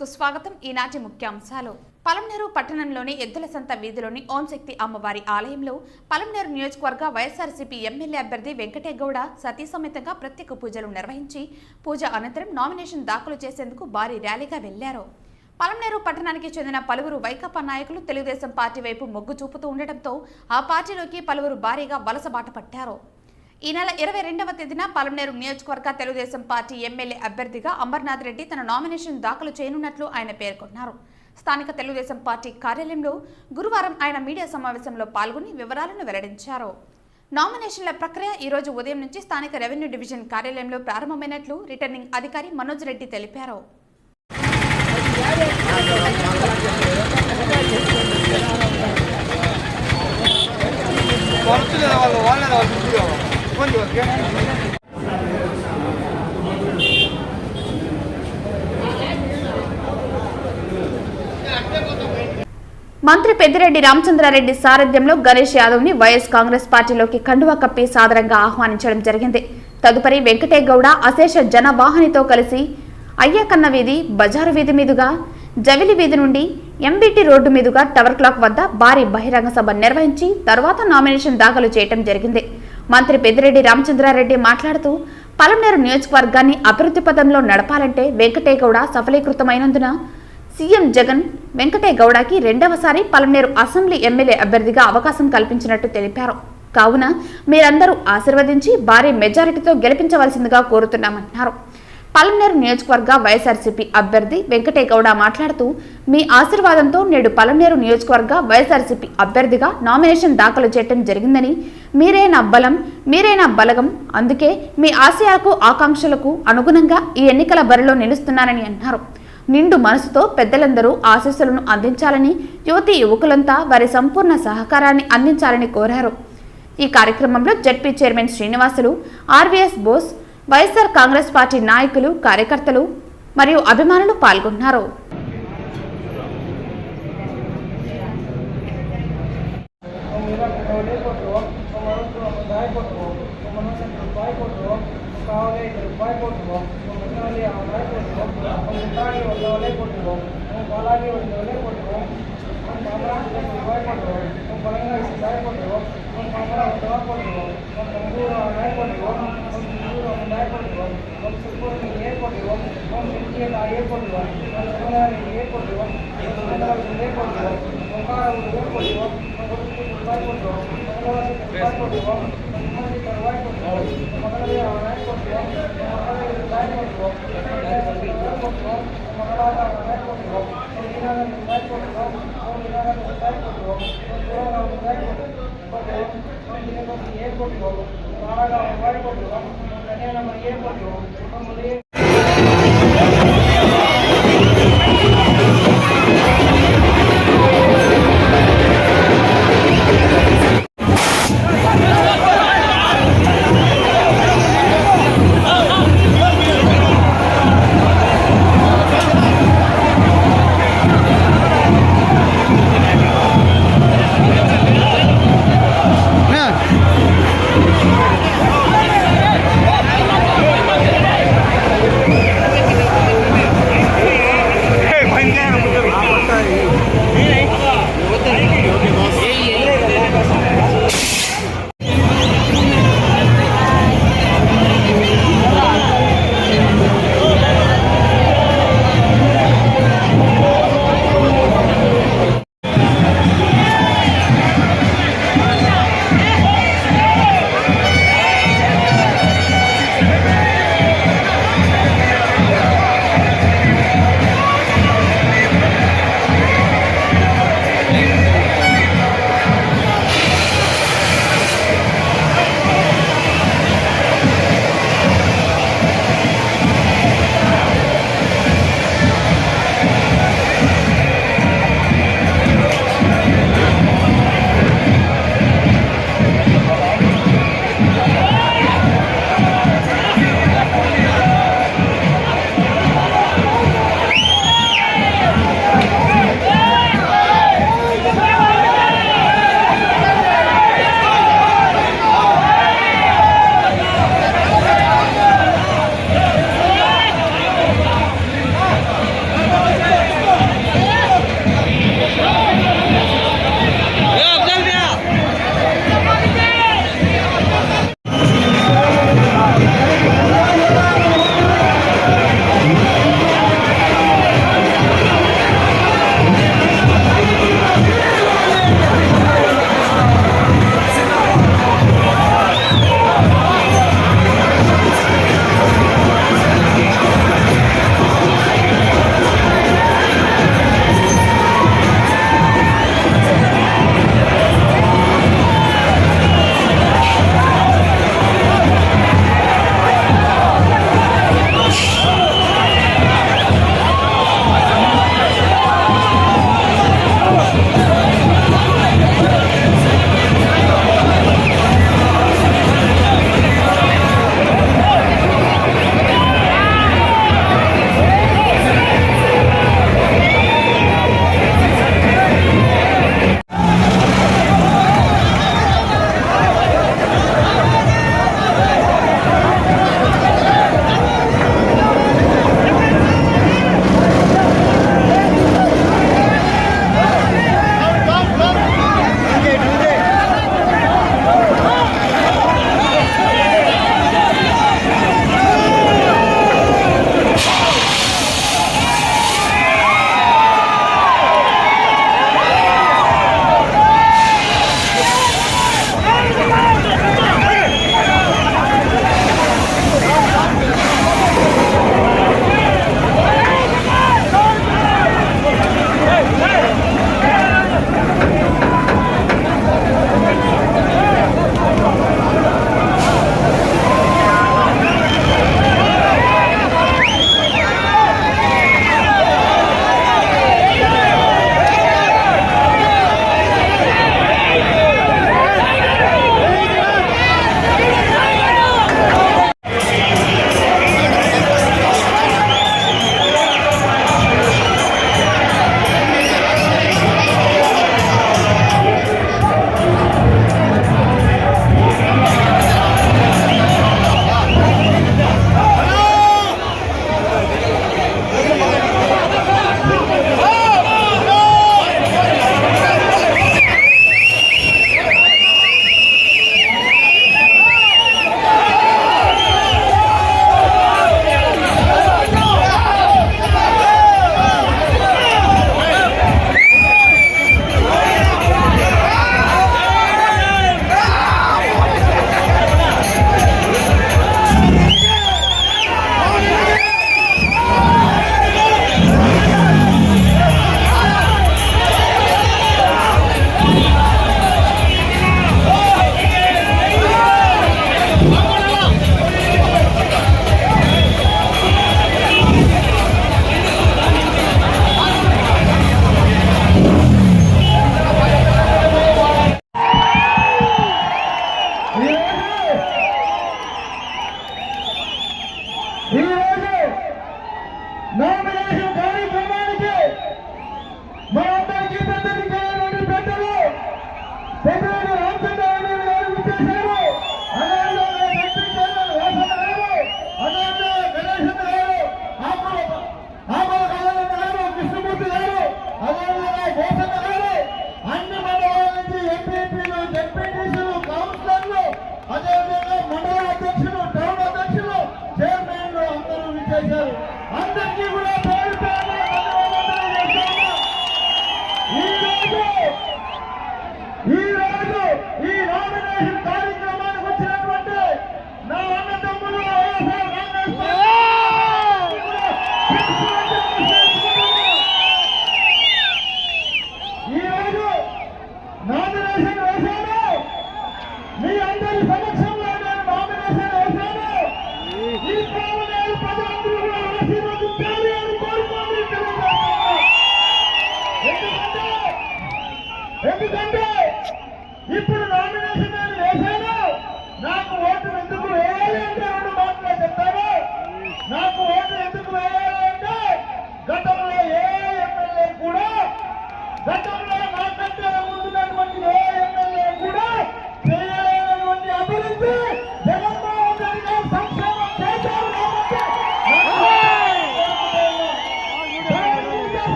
కు స్వాగతం. ఈనాటి ముఖ్యాంశాలు. పలమనేరు పట్టణంలోని ఎద్దుల సంత వీధిలోని ఓం శక్తి అమ్మవారి ఆలయంలో పలమనేరు నియోజకవర్గ వైఎస్ఆర్సీపీ ఎమ్మెల్యే అభ్యర్థి వెంకటేగౌడ సతీ సమేతంగా ప్రత్యేక పూజలు నిర్వహించి పూజ అనంతరం నామినేషన్ దాఖలు చేసేందుకు భారీ ర్యాలీగా వెళ్లారు. పలమనేరు పట్టణానికి చెందిన పలువురు వైకాపా నాయకులు తెలుగుదేశం పార్టీ వైపు మొగ్గు చూపుతూ ఉండటంతో ఆ పార్టీలోకి పలువురు భారీగా వలసబాట పట్టారు. ఈ నెల 22వ తేదీన పలమనేరు నియోజకవర్గ తెలుగుదేశం పార్టీ ఎమ్మెల్యే అభ్యర్థిగా అమర్నాథ్ రెడ్డి తన నామినేషన్ దాఖలు చేయనున్నట్లు ఆయన పేర్కొన్నారు. స్థానిక తెలుగుదేశం పార్టీ కార్యాలయంలో గురువారం ఆయన మీడియా సమావేశంలో పాల్గొని వివరాలను వెల్లడించారు. నామినేషన్ల ప్రక్రియ ఈ రోజు ఉదయం నుంచి స్థానిక రెవెన్యూ డివిజన్ కార్యాలయంలో ప్రారంభమైనట్లు రిటర్నింగ్ అధికారి మనోజ్ రెడ్డి తెలిపారు. మంత్రి పెద్దిరెడ్డి రామచంద్రారెడ్డి సారథ్యంలో గణేష్ యాదవ్ ని వైఎస్ కాంగ్రెస్ పార్టీలోకి కండువా కప్పి సాదరంగా ఆహ్వానించడం జరిగింది. తదుపరి వెంకటేగౌడ అశేష జనవాహినితో కలిసి అయ్యకన్న వీధి, బజారు వీధి మీదుగా జవిలి వీధి నుండి ఎంబీటీ రోడ్డు మీదుగా టవర్ క్లాక్ వద్ద భారీ బహిరంగ సభ నిర్వహించి తర్వాత నామినేషన్ దాఖలు చేయడం జరిగింది. మంత్రి పెద్దిరెడ్డి రామచంద్రారెడ్డి మాట్లాడుతూ పలమనేరు నియోజకవర్గాన్ని అభివృద్ధి పదంలో నడపాలంటే వెంకటేగౌడ సఫలీకృతమైనందున సీఎం జగన్ వెంకటేగౌడకి రెండవసారి పలమనేరు అసెంబ్లీ ఎమ్మెల్యే అభ్యర్థిగా అవకాశం కల్పించినట్టు తెలిపారు. కావున మీరందరూ ఆశీర్వదించి భారీ మెజారిటీతో గెలిపించవలసిందిగా కోరుతున్నామన్నారు. పలమనేరు నియోజకవర్గ వైఎస్ఆర్సీపీ అభ్యర్థి వెంకటేగౌడ మాట్లాడుతూ మీ ఆశీర్వాదంతో నేడు పలమనేరు నియోజకవర్గ వైఎస్ఆర్సీపీ అభ్యర్థిగా నామినేషన్ దాఖలు చేయడం జరిగిందని, మీరే నా బలం, మీరే నా బలగం, అందుకే మీ ఆశయాలకు ఆకాంక్షలకు అనుగుణంగా ఈ ఎన్నికల బరిలో నిలుస్తున్నానని అన్నారు. నిండు మనసుతో పెద్దలందరూ ఆశీస్సులను అందించాలని, యువతీ యువకులంతా వారి సంపూర్ణ సహకారాన్ని అందించాలని కోరారు. ఈ కార్యక్రమంలో ZP chairman Srinivasulu, RVS Bose, YSR Congress party నాయకులు, కార్యకర్తలు మరియు అభిమానులు పాల్గొన్నారు.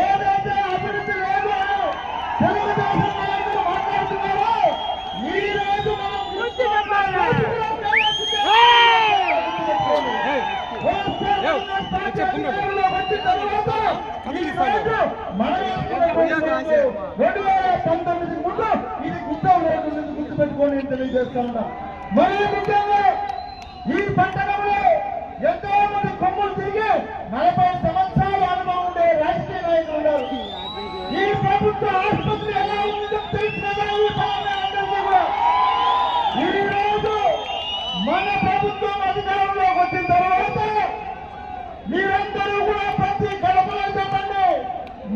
ఏదైతే అభివృద్ధి లేదు తెలుగుదేశం నాయకులు మాట్లాడుతున్నారో ఈ రోజు ముందు ఇది గుర్తం లేదు గుర్తుపెట్టుకొని తెలియజేస్తా ఉన్నా. మరియు ముఖ్యంగా ఈ పట్టణంలో ఎంతో మంది కొమ్ములు తిరిగి 40 సంవత్సరాల అనుభవం ఉండే రాజకీయ నాయకులు ఉన్నారు. ఈ ప్రభుత్వ ఆసుపత్రి ఎలా ఉందో తెలిసిన ఈ రోజు మన ప్రభుత్వం అధికారంలోకి వచ్చిన తర్వాత మీరందరూ కూడా ప్రతి గడపలో చెప్పండి,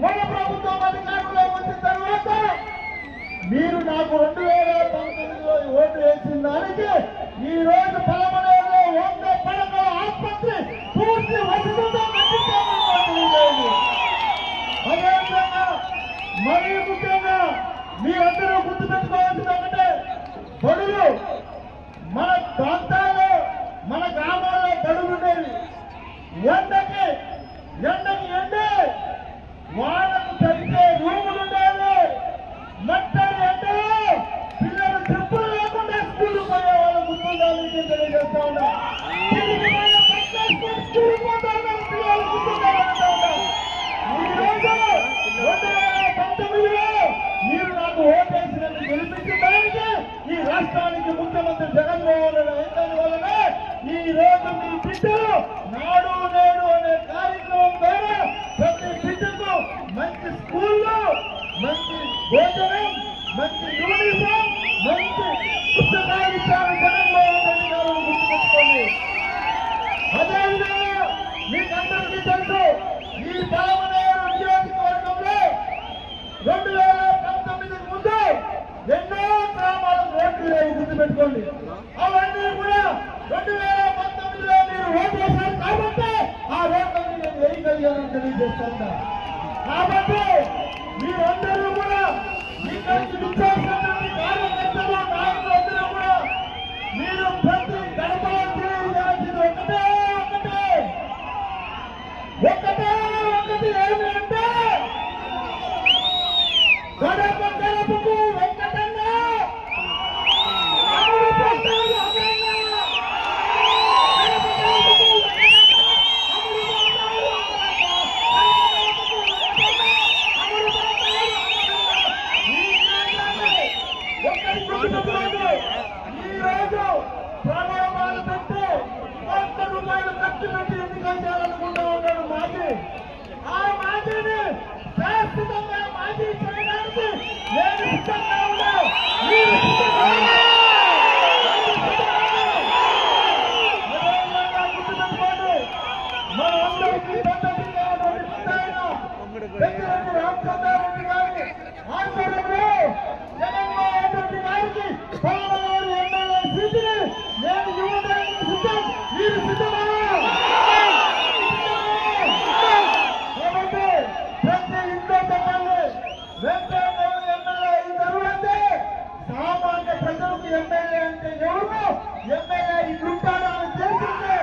మన ప్రభుత్వం అధికారంలోకి వచ్చిన తర్వాత మీరు నాకు 2019లో ఓటు వేసిన దానికి ఈ రోజు పలమనేరులో 100 పడకల ఆసుపత్రి పూర్తి వసతితో కట్టించామని. అదేవిధంగా మరీ ముఖ్యంగా మీరందరూ గుర్తుపెట్టుకోవాల్సింది ఒకటే, బడులు మన ప్రాంతాల్లో మన గ్రామాల్లో బడులు ఉండేవి. ఎండకి ఎండే వాళ్ళకు తగ్గే రూములు ఉండేవి. మెట్టడి ఎండలో పిల్లలు చెప్పులు లేకుండా స్కూల్ పోయే వాళ్ళు గుర్తుందా మీకు తెలియజేస్తా ఉన్నా. స్కూల్ పోతారు పిల్లలు గుర్తుందా ఈ రోజు 2019లో మీరు నాకు ఓటేసినట్టు గెలిపించడానికి ఈ రాష్ట్రానికి ముఖ్యమంత్రి జగన్మోహన్ రెడ్డి అయిన వలన ఈ రోజు మీ బిడ్డలు నాడు నేడు అనే కార్యక్రమం ద్వారా ప్రతి బిడ్డకు మంచి స్కూల్లో మంచి భోజనం, మంచి యూనిఫామ్, మంచి పుస్తకాలు ఇచ్చారు జగన్మోహన్ రెడ్డి గారు గుర్తుపెట్టుకోండి. అదేవిధంగా మీకందరికీ తెలుసు ఈ పలమనేరు నియోజకవర్గంలో 2019 ముందు ఎన్నో గ్రామాలకు రోడ్లు లేవు గుర్తుపెట్టుకోండి. అవన్నీ కూడా 2019లో మీరు ఓటు వేశారు కాబట్టి ఆ రోడ్లని నేను వేయగలిగానని తెలియజేస్తున్నా. కాబట్టి మీరందరూ కూడా ఇక్కడికి విచ్చేసినటువంటి కార్యకర్తలు నాయకులందరూ కూడా మీరు ప్రతి గడపలో తెలియజేయాల్సింది ఒకటి ఏమి అంటే గడపకు వెంకటన్న ఈ రోజు ప్రణామాలు పెట్టి ₹1 ఖర్చు పెట్టి ఎన్నికలు చేయాలనుకుంటూ ఉన్నాడు మాజీ. ఆ మాజీని శాశ్వతంగా మాజీ చేయడానికి నేను సిద్ధంగా ఉన్నా. గుర్తుపెట్టుకోండి, మనందరికీ పెద్దరెడ్డి రామచంద్రారెడ్డి గారి ఆధ్వర్యంలో జగన్మోహన్ రెడ్డి గారికి పలమనేరు ఎమ్మెల్యే సీటుని నేను యువతకు సిద్ధం. మీరు సిద్ధమా? కాబట్టి ప్రతి ఇంట్లో చెప్పండి, వెంకయ్య ఎమ్మెల్యే అయిన తరువాతే సామాన్య ప్రజలకు ఎమ్మెల్యే అంటే ఎవరు, ఎమ్మెల్యే ఇల్లుంటారో అని తెలిసింది.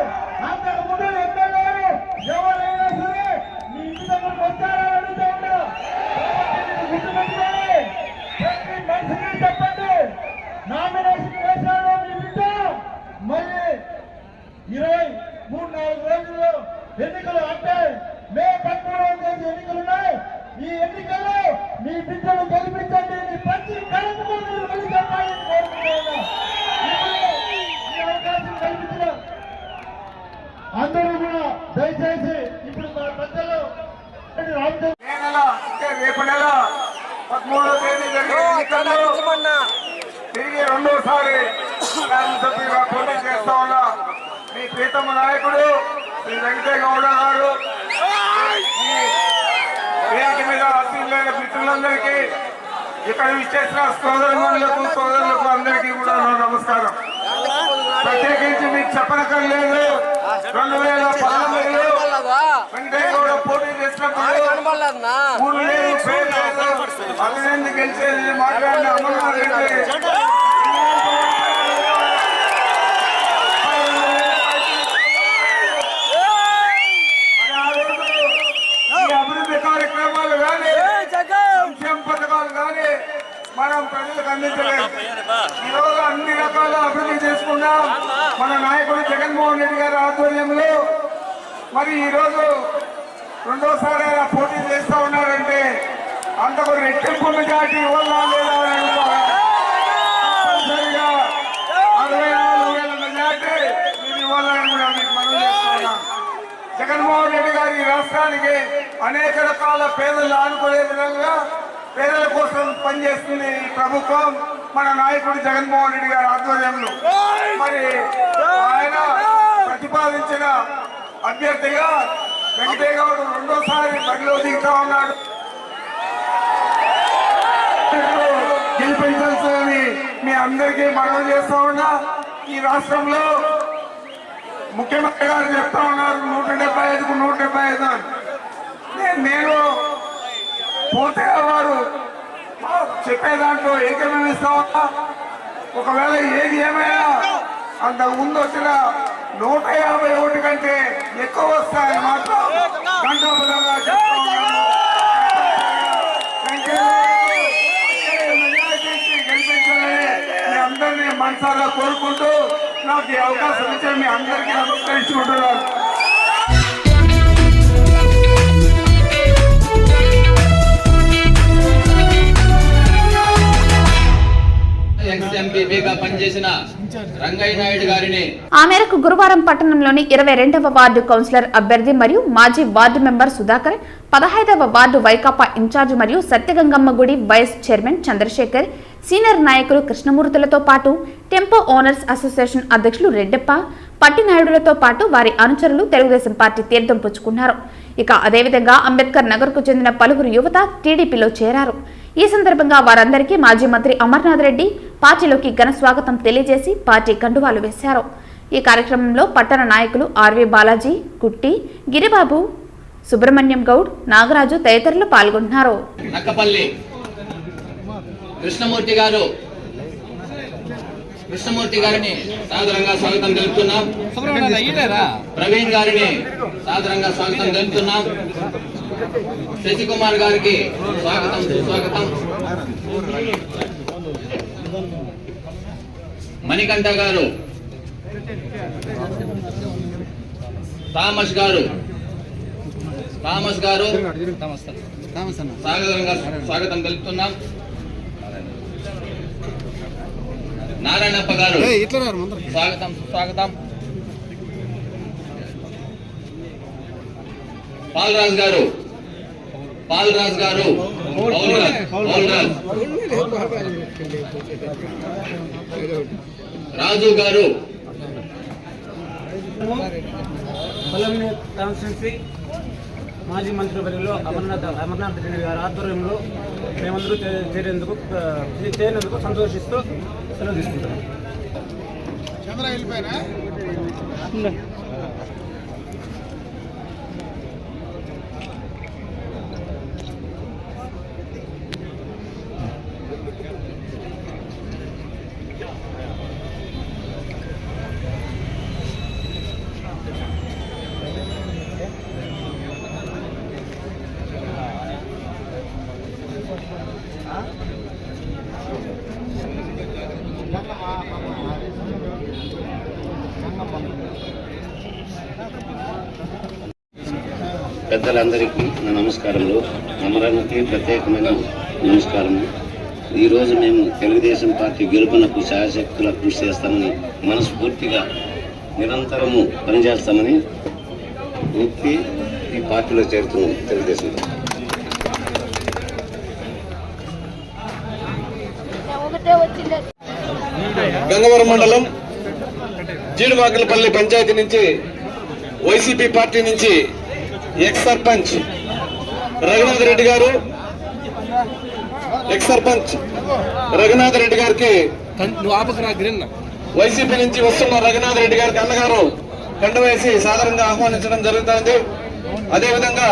అంతకు ముందు ఎమ్మెల్యేలు ఎవరైనా సరే మీ ఇంటి దగ్గరకు వచ్చారని అడుగుతూ ఉన్నా. కాబట్టి గుర్తుపెట్టుకోండి, ప్రతి మనిషికి చెప్పండి, నామినేషన్ వేశాడు మీ బిడ్డ మళ్ళీ 23-24 రోజుల్లో ఎన్నికలు అంటే మే 13వ తేదీ ఎన్నికలున్నాయి. ఈ ఎన్నికల్లో మీ బిడ్డను గెలిపించండి. ప్రతి గడపకు మీరు వెళ్ళి చెప్పాలని కోరుకుంటున్నా. ఈ అవకాశం కల్పించిన అందరూ కూడా దయచేసి ఇప్పుడు మన పెద్దలు రేపు నెల 13వ తేదీ తిరిగి రెండోసారి సభ్యుగా పోటీ చేస్తా ఉన్నా మీ ప్రీతమ నాయకుడు శ్రీ వెంకటయ్య గౌడ గారు, వేదిక మీద అసీలైన మిత్రులందరికీ, ఇక్కడ విచ్చేసిన సోదరులకు అందరికీ కూడా నమస్కారం. ప్రత్యేకించి మీకు చెప్పనక్కర్లేదు, 2019లో వెంకటయ్య గౌడ పోటీ చేసినప్పుడు ఊరు లేదు, పేరు లేదు, అభినందన గెలిచేది మాట్లాడిన అమర్నాథ్ రెడ్డి అభివృద్ధి కార్యక్రమాలు కానీ సంక్షేమ పథకాలు కానీ మనం ప్రజలకు అందించలేదు. ఈరోజు అన్ని రకాల అభివృద్ధి చేసుకున్నాం మన నాయకుడు జగన్మోహన్ రెడ్డి గారి ఆధ్వర్యంలో. మరి ఈరోజు రెండోసారి ఆయన పోటీ చేస్తా ఉన్నారంటే అంతకు రెట్టింపు మెజార్టీ ఇవ్వాలా లేదా అని అడుగుతారు. తప్పనిసరిగా 64,000 మెజార్టీ మీరు ఇవ్వాలని కూడా మీకు మనం చేస్తా ఉన్నాం. జగన్మోహన్ రెడ్డి గారి రాష్ట్రానికి అనేక రకాల పేదలు ఆనుకునే విధంగా పేదల కోసం పనిచేస్తుంది ఈ ప్రభుత్వం మన నాయకుడు జగన్మోహన్ రెడ్డి గారి ఆధ్వర్యంలో. మరి ఆయన ప్రతిపాదించిన అభ్యర్థిగా వెంకటేగౌడ రెండోసారి బరిలో దిగుతా ఉన్నాడు. గెలిపించాల్సిందని మీ అందరికీ మనవి చేస్తా ఉన్నా. ఈ రాష్ట్రంలో ముఖ్యమంత్రి గారు చెప్తా ఉన్నారు 175కు 175 అని. నేను పూర్తిగా వారు చెప్పే దాంట్లో ఏకీభవిస్తా ఉన్నా. ఒకవేళ ఏది ఏమైనా అంతకు ముందు వచ్చిన 151 కంటే ఎక్కువ వస్తాయని మాత్రం గంటాపదంగా చెప్తా ఉన్నాను. గెలిపించాలని మీ అందరినీ మనసారా కోరుకుంటూ నాకు ఈ అవకాశం ఇచ్చే మీ అందరికీ నమస్కరించుకుంటున్నాను. పనిచేసిన రంగయ్య నాయుడు గారిని ఆ మేరకు గురువారం పట్టణంలోని 22వ వార్డు కౌన్సిలర్ అభ్యర్థి మరియు మాజీ వార్డు మెంబర్ సుధాకర్, 15వ వార్డు వైకాపా ఇన్ఛార్జ్ మరియు సత్యగంగమ్మ గుడి వైస్ చైర్మన్ చంద్రశేఖర్, సీనియర్ నాయకులు కృష్ణమూర్తులతో పాటు టెంపో ఓనర్స్ అసోసియేషన్ అధ్యక్షులు రెడ్డప్ప, పట్టినాయుడులతో పాటు వారి అనుచరులు తెలుగుదేశం పార్టీ తీర్థం పుచ్చుకున్నారు. ఇక అదేవిధంగా అంబేద్కర్ నగర్ కు చెందిన పలువురు యువత టీడీపీలో చేరారు. ఈ సందర్భంగా వారందరికీ మాజీ మంత్రి అమర్నాథ్ రెడ్డి పార్టీలోకి ఘన స్వాగతం తెలియజేసి పార్టీ కండువాలు వేశారు. ఈ కార్యక్రమంలో పట్టణ నాయకులు ఆర్వి బాలాజీ, కుట్టి, గిరిబాబు, సుబ్రహ్మణ్యం గౌడ్, నాగరాజు తదితరులు పాల్గొన్నారు. నక్కపల్లి కృష్ణమూర్తి గారిని సాదరంగా స్వాగతం తెలుపుతున్నాం. ప్రవీణ్ గారిని సాదరంగా స్వాగతం తెలుపుతున్నాం. శశికుమార్ గారికి స్వాగతం సుస్వాగతం. మణికంఠ గారు, థామస్ గారు సాదరంగా స్వాగతం తెలుపుతున్నాం. నారాయణప్ప గారు స్వాగతం సుస్వాగతం. పాల్రాజ్ గారు రాజు గారు, మాజీ మంత్రి వర్యులు అమర్నాథ్ రెడ్డి గారి ఆధ్వర్యంలో మేమందరూ చేరినందుకు సంతోషిస్తూ సెలవు తీసుకుంటాం. పెద్దలందరికీ నా నమస్కారములు. అమరానికి ప్రత్యేకమైన నమస్కారము. ఈరోజు మేము తెలుగుదేశం పార్టీ గెలుపునకు శాయశక్తుల కృషి చేస్తామని, మనస్ఫూర్తిగా నిరంతరము పనిచేస్తామని వ్యక్తి ఈ పార్టీలో చేరుతున్నాం. తెలుగుదేశంలో గంగవరం మండలం జీడివాకలపల్లి పంచాయతీ నుంచి వైసీపీ పార్టీ నుంచి ఎక్స్ సర్పంచ్ రఘునాథ్ రెడ్డి గారు, ఎక్స్ సర్పంచ్ రఘునాథ్ రెడ్డి గారికి వైసీపీ నుంచి వస్తున్న రఘునాథ్ రెడ్డి గారికి అన్నగారు కండ వేసి సాధారణంగా ఆహ్వానించడం జరుగుతుంది. అదేవిధంగా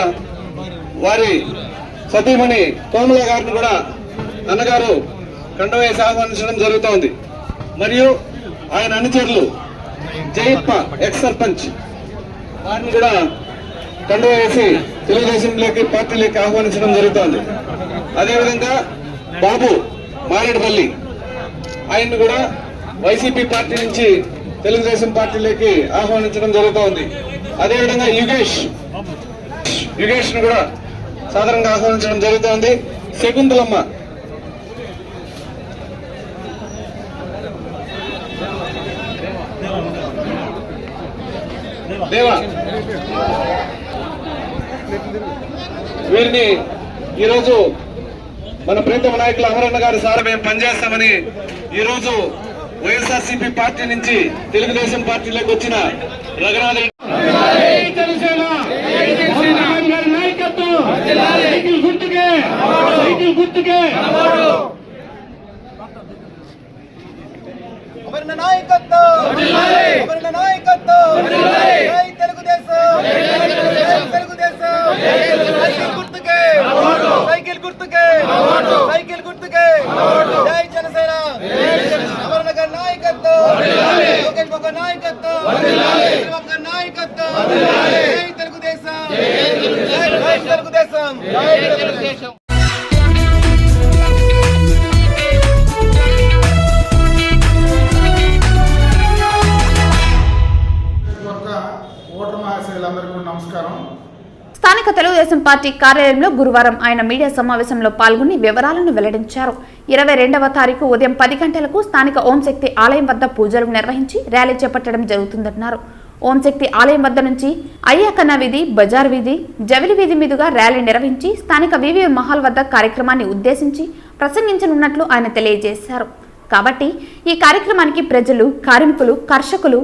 వారి సతీమణి కోమల గారిని కూడా అన్నగారు కండ వేసి ఆహ్వానించడం జరుగుతోంది. మరియు ఆయన అనుచరులు జయప్ప ఎక్స్ సర్పంచ్ వారిని కూడా కండువా వేసి తెలుగుదేశంలోకి పార్టీలోకి ఆహ్వానించడం జరుగుతోంది. అదేవిధంగా బాబు మారేడుపల్లి ఆయన్ని కూడా వైసీపీ పార్టీ నుంచి తెలుగుదేశం పార్టీలోకి ఆహ్వానించడం జరుగుతోంది. అదేవిధంగా యుగేష్ ను కూడా సాధారణంగా ఆహ్వానించడం జరుగుతోంది. శకుంతలమ్మ దేవా వీరిని ఈరోజు మన ప్రీతమ నాయకులు అమరన్న గారి సార్ మేము పనిచేస్తామని ఈరోజు వైఎస్ఆర్సీపీ పార్టీ నుంచి తెలుగుదేశం పార్టీలోకి వచ్చిన రఘునాథ్ సైకిల్ గుర్తుకే జై జనసేన అమరణ గారి నాయకత్వం లోకేష్ బాబు గారి నాయకత్వం చంద్రబాబు గారి నాయకత్వం జై తెలుగుదేశం జై తెలుగుదేశం జై తెలుగుదేశం. ఓటర్ మహాశయులందరికీ నమస్కారం. స్థానిక తెలుగుదేశం పార్టీ కార్యాలయంలో గురువారం ఆయన మీడియా సమావేశంలో పాల్గొని వివరాలను వెల్లడించారు. 22వ తారీఖు ఉదయం 10 గంటలకు స్థానిక ఓంశక్తి ఆలయం వద్ద పూజలు నిర్వహించి ర్యాలీ చేపట్టడం జరుగుతుందన్నారు. ఓంశక్తి ఆలయం వద్ద నుంచి అయ్యాకన్న వీధి, బజార్ వీధి, జవిలి వీధి మీదుగా ర్యాలీ నిర్వహించి స్థానిక వివి మహల్ వద్ద కార్యక్రమాన్ని ఉద్దేశించి ప్రసంగించనున్నట్లు ఆయన తెలియజేశారు. కాబట్టి ఈ కార్యక్రమానికి ప్రజలు, కార్మికులు, కర్షకులు,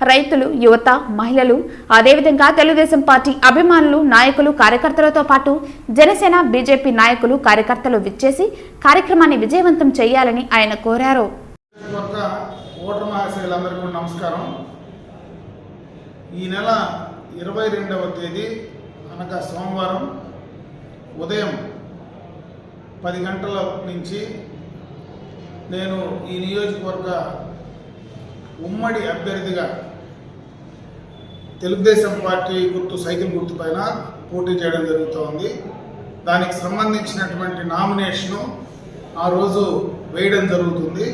రైతులు, యువత, మహిళలు, అదేవిధంగా తెలుగుదేశం పార్టీ అభిమానులు, నాయకులు, కార్యకర్తలతో పాటు జనసేన, బీజేపీ నాయకులు, కార్యకర్తలు విచ్చేసి కార్యక్రమాన్ని విజయవంతం చేయాలని ఆయన కోరారు. ఓటర్ మహాశయులందరికీ నమస్కారం. ఈ నెల 22వ తేదీ అనగా సోమవారం ఉదయం 10 గంటల నుంచి నేను ఈ నియోజకవర్గ ఉమ్మడి అభ్యర్థిగా తెలుగుదేశం పార్టీ గుర్తు సైకిల్ గుర్తు పైన పోటీ చేయడం జరుగుతోంది. దానికి సంబంధించినటువంటి నామినేషను ఆ రోజు వేయడం జరుగుతుంది.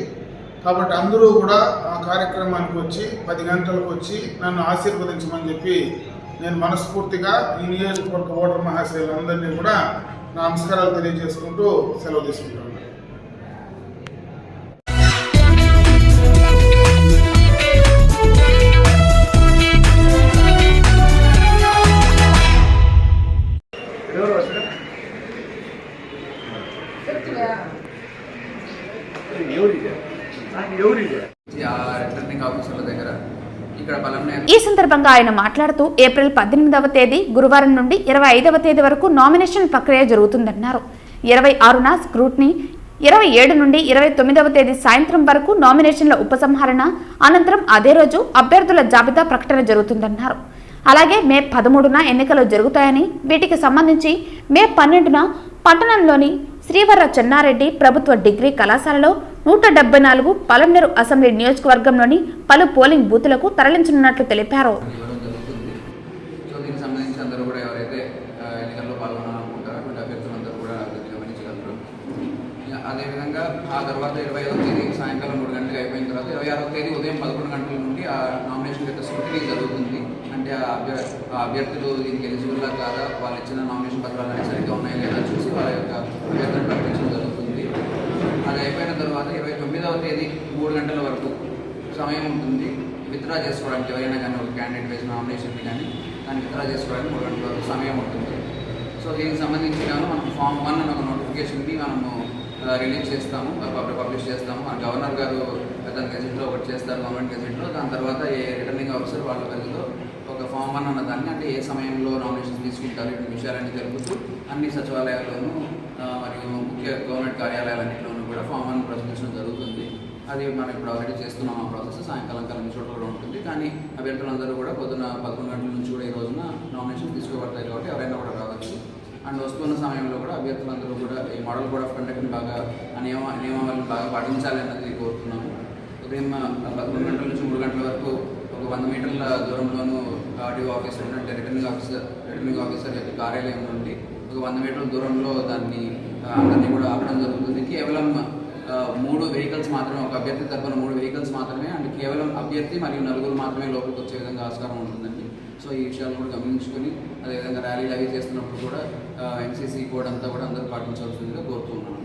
కాబట్టి అందరూ కూడా ఆ కార్యక్రమానికి వచ్చి 10 గంటలకు వచ్చి నన్ను ఆశీర్వదించమని చెప్పి నేను మనస్ఫూర్తిగా ఈ నియోజకవర్గ ఓటర్ మహాశయులందరినీ కూడా నా నమస్కారాలు తెలియజేసుకుంటూ సెలవు తీసుకుంటాను. ఈ సందర్భంగా ఆయన మాట్లాడుతూ ఏప్రిల్ 18వ తేదీ గురువారం నుండి 25వ తేదీ వరకు నామినేషన్ ప్రక్రియ జరుగుతుందన్నారు. 26న స్క్రూట్నీ, 27 నుండి 29వ తేదీ సాయంత్రం వరకు నామినేషన్ల ఉపసంహరణ, అనంతరం అదే రోజు అభ్యర్థుల జాబితా ప్రకటన జరుగుతుందన్నారు. అలాగే మే 13న ఎన్నికలు జరుగుతాయని, వీటికి సంబంధించి మే 12న పట్టణంలోని శ్రీవర్ర చెన్నారెడ్డి ప్రభుత్వ డిగ్రీ కళాశాలలో 174 పలమనేరు అసెంబ్లీ నియోజకవర్గంలోని పలు పోలింగ్ బూతులకు తరలించనున్నట్లు తెలిపారు. అదేవిధంగా ఆ తర్వాత 25వ తేదీ సాయంకాలం 3 గంటలకు అయిపోయిన తర్వాత 26వ తేదీ ఉదయం 11 గంటల నుండి ఆ నామినేషన్ యొక్క స్క్రూటినీ జరుగుతుంది. అంటే ఆ అభ్యర్థులు దీనికి ఎలిజిబుల్లా కాదా, వాళ్ళు ఇచ్చిన నామినేషన్ పత్రాలు అనేవి సరిగ్గా ఉన్నాయా లేదా చూసి వాళ్ళ యొక్క అభ్యర్థులను ప్రకటించడం జరుగుతుంది. అది అయిపోయిన తర్వాత 29వ తేదీ 3 గంటల వరకు సమయం ఉంటుంది విత్డ్రా చేసుకోవడానికి. ఎవరైనా కానీ ఒక క్యాండిడేట్ వేసిన నామినేషన్ని కానీ దాన్ని విత్డ్రా చేసుకోవడానికి 3 గంటల వరకు సమయం ఉంటుంది. సో దీనికి సంబంధించి మనం ఫామ్ 1 అనే ఒక నోటిఫికేషన్ని మనము రిలీజ్ చేస్తాము, పబ్లిష్ చేస్తాము. మన గవర్నర్ గారు దాని గెజెట్లో ఒకటి చేస్తారు, గవర్నమెంట్ గెజెట్లో. దాని తర్వాత ఏ రిటర్నింగ్ ఆఫీసర్ వాళ్ళ పరిధిలో ఒక ఫామ్ 1 అన్న దాన్ని, అంటే ఏ సమయంలో నామినేషన్స్ తీసుకుంటారు ఇటువంటి విషయాలన్నీ తెలుపుతూ అన్ని సచివాలయాల్లోనూ మరియు ముఖ్య గవర్నమెంట్ కార్యాలయాలన్నింటిలోనూ కూడా ఫామ్ 1 ప్రచురించడం జరుగుతుంది. అది మనం ఇప్పుడు ఆల్రెడీ చేస్తున్నాం. ఆ ప్రాసెస్ సాయంకాలం అన్ని చోట్ల కూడా ఉంటుంది. కానీ అభ్యర్థులందరూ కూడా పొద్దున 11 గంటల నుంచి కూడా ఈ రోజున నామినేషన్ తీసుకోబడతాయి. కాబట్టి ఎవరైనా కూడా రావచ్చు. అండ్ వస్తున్న సమయంలో కూడా అభ్యర్థులందరూ కూడా ఈ మోడల్ కోడ్ ఆఫ్ కండక్ట్ని బాగా నియమావళిని బాగా పాటించాలి అన్నది కోరుతున్నాము. ఉదయం 11 గంటల నుంచి 3 గంటల వరకు ఒక 100 మీటర్ల దూరంలోనూ ఆర్డీఓ ఆఫీసర్ అంటే రిటర్నింగ్ రిటర్నింగ్ ఆఫీసర్ యొక్క కార్యాలయం నుండి ఒక 100 మీటర్ల దూరంలో దాన్ని అందరినీ కూడా ఆపడం జరుగుతుంది. కేవలం 3 వెహికల్స్ మాత్రమే, ఒక అభ్యర్థి తరపున 3 వెహికల్స్ మాత్రమే, అంటే కేవలం అభ్యర్థి మరియు 4 మాత్రమే లోపలికి వచ్చే విధంగా ఆస్కారం ఉంటుందండి. సో ఈ విషయాలు కూడా గమనించుకొని అదేవిధంగా ర్యాలీలు అవి చేస్తున్నప్పుడు కూడా NCC కోడ్ అంతా కూడా అందరూ పాటించవలసిందిగా కోరుతూ ఉన్నాను.